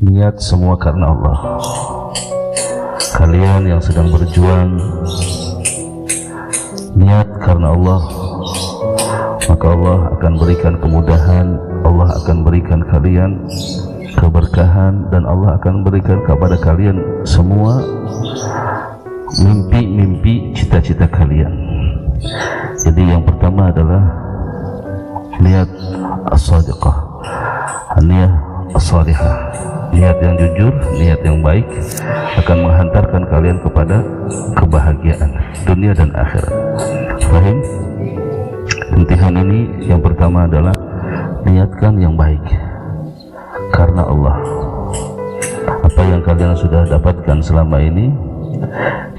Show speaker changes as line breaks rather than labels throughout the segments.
niat semua karena Allah. Kalian yang sedang berjuang niat karena Allah, maka Allah akan berikan kemudahan, Allah akan berikan kalian keberkahan, dan Allah akan berikan kepada kalian semua mimpi-mimpi cita-cita kalian. Jadi yang pertama adalah niat as-sadiqah, niat as-salihah, niat yang jujur, niat yang baik akan menghantarkan kalian kepada kebahagiaan dunia dan akhirat. Fahim? Intihan ini yang pertama adalah niatkan yang baik karena Allah. Apa yang kalian sudah dapatkan selama ini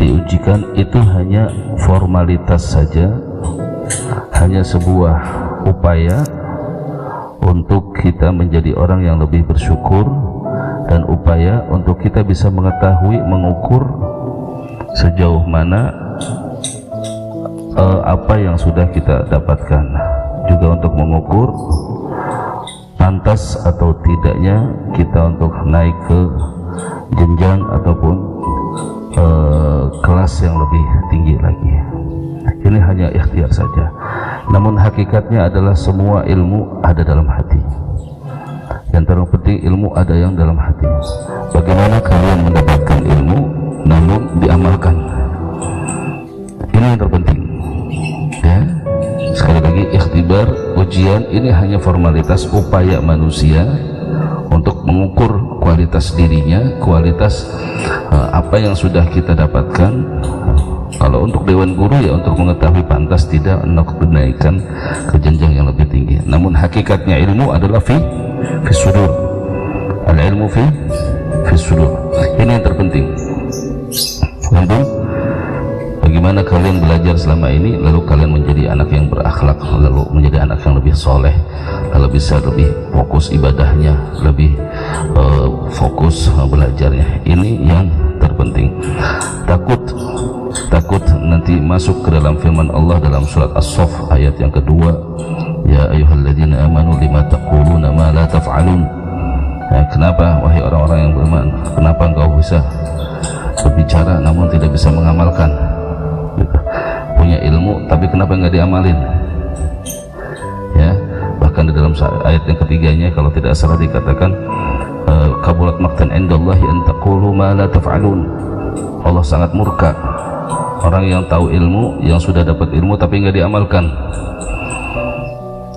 diujikan itu hanya formalitas saja, hanya sebuah upaya untuk kita menjadi orang yang lebih bersyukur, dan upaya untuk kita bisa mengetahui, mengukur sejauh mana apa yang sudah kita dapatkan, juga untuk mengukur pantas atau tidaknya kita untuk naik ke jenjang ataupun kelas yang lebih tinggi lagi. Ini hanya ikhtiar saja, namun hakikatnya adalah semua ilmu ada dalam hati. Yang terpenting ilmu ada yang dalam hati. Bagaimana kalian mendapatkan ilmu namun diamalkan, ini yang terpenting ya. Sekali lagi, ikhtibar, ujian ini hanya formalitas, upaya manusia untuk mengukur kualitas dirinya, kualitas apa yang sudah kita dapatkan. Kalau untuk dewan guru ya untuk mengetahui pantas tidak untuk menaikkan ke jenjang yang lebih tinggi. Namun hakikatnya ilmu adalah fi sudur. Al ilmu fi sudur. Ini yang terpenting. Untuk bagaimana kalian belajar selama ini, lalu kalian menjadi anak yang berakhlak, lalu menjadi anak yang lebih soleh, lalu bisa lebih fokus ibadahnya, lebih fokus belajarnya. Ini yang terpenting. Takut nanti masuk ke dalam firman Allah dalam surat As-Saff ayat yang kedua, ya ayyuhalladzina amanu lima taquluna ma la taf'alun. Ya, kenapa wahai orang-orang yang beriman, kenapa engkau bisa berbicara namun tidak bisa mengamalkan? Punya ilmu tapi kenapa nggak diamalin? Ya, bahkan di dalam ayat yang ketiganya kalau tidak salah dikatakan kaburat maqtan indallahi an taqulu ma la taf'alun. Allah sangat murka orang yang tahu ilmu, yang sudah dapat ilmu tapi nggak diamalkan.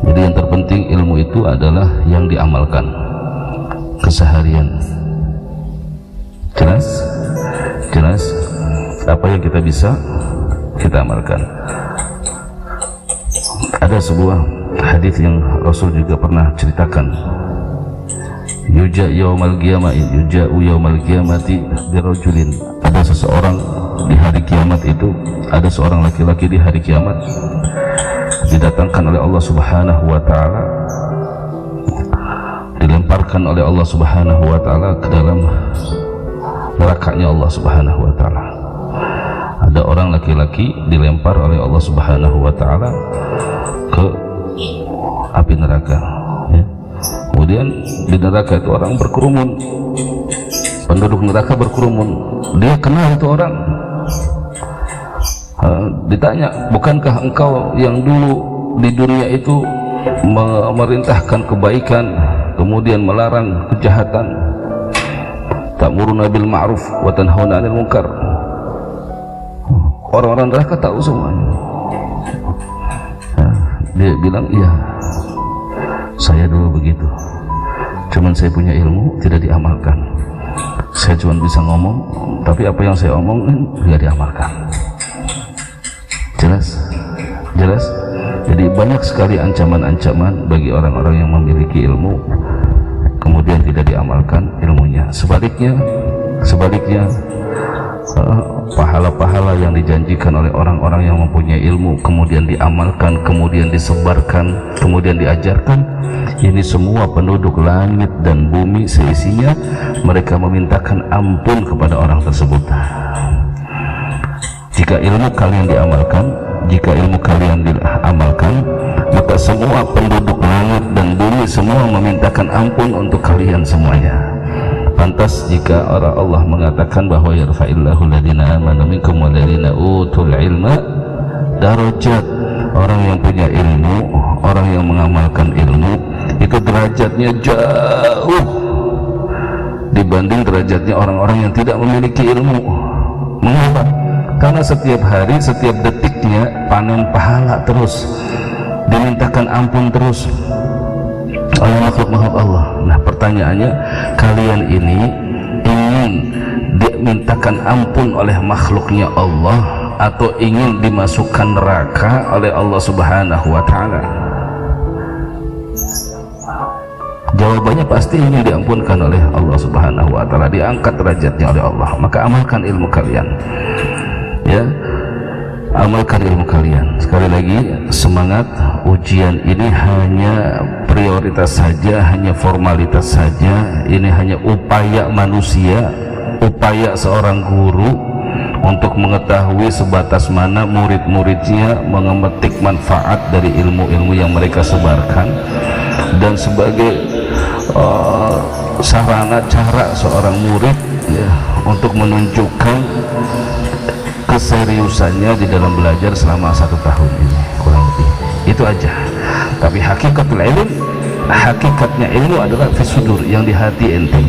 Jadi yang terpenting ilmu itu adalah yang diamalkan keseharian. Jelas apa yang kita bisa kita amalkan. Ada sebuah hadis yang Rasul juga pernah ceritakan, yuja'u yaumal qiyamati birajulin. Ada seseorang di hari kiamat itu, ada seorang laki-laki di hari kiamat didatangkan oleh Allah Subhanahu wa taala, dilemparkan oleh Allah Subhanahu wa taala ke dalam nerakanya Allah Subhanahu wa taala. Ada orang laki-laki dilempar oleh Allah Subhanahu wa taala ke api neraka ya. Kemudian di neraka itu orang berkerumun, penduduk neraka berkerumun. Dia kenal itu orang. Ditanya, bukankah engkau yang dulu di dunia itu memerintahkan kebaikan kemudian melarang kejahatan, ta'muruna bil ma'ruf wa tanhauna 'anil munkar? Orang-orang neraka tahu semuanya. Dia bilang, iya, saya dulu begitu, cuman saya punya ilmu tidak diamalkan. Saya cuma bisa ngomong, tapi apa yang saya omongin tidak diamalkan. Jelas. Jadi banyak sekali ancaman-ancaman bagi orang-orang yang memiliki ilmu kemudian tidak diamalkan ilmunya. Sebaliknya pahala-pahala yang dijanjikan oleh orang-orang yang mempunyai ilmu kemudian diamalkan, kemudian disebarkan, kemudian diajarkan, ini semua penduduk langit dan bumi seisinya mereka memintakan ampun kepada orang tersebut. Jika ilmu kalian diamalkan, jika ilmu kalian diamalkan, maka kepada semua penduduk langit dan bumi semua memintakan ampun untuk kalian semuanya. Pantas jika Allah mengatakan bahwa yarfa'illahu alladhina amanu minkum walladhina utul ilma darajat. Orang yang punya ilmu, orang yang mengamalkan ilmu itu derajatnya jauh dibanding derajatnya orang-orang yang tidak memiliki ilmu. Mengapa? Karena setiap hari, setiap detiknya panen pahala terus, dimintakan ampun terus oleh makhluk-makhluk Allah. Nah pertanyaannya, kalian ini ingin dimintakan ampun oleh makhluknya Allah atau ingin dimasukkan neraka oleh Allah Subhanahu wa Ta'ala? Jawabannya pasti ingin diampunkan oleh Allah Subhanahu wa Ta'ala, diangkat derajatnya oleh Allah. Maka amalkan ilmu kalian, ya, amalkan ilmu kalian. Sekali lagi, semangat. Ujian ini hanya prioritas saja, hanya formalitas saja. Ini hanya upaya manusia, upaya seorang guru untuk mengetahui sebatas mana murid-muridnya memetik manfaat dari ilmu-ilmu yang mereka sebarkan, dan sebagai sarana cara seorang murid, ya, untuk menunjukkan keseriusannya di dalam belajar selama 1 tahun ini, kurang lebih itu aja. Tapi hakikatnya ilmu adalah fisudur, yang di hati ente.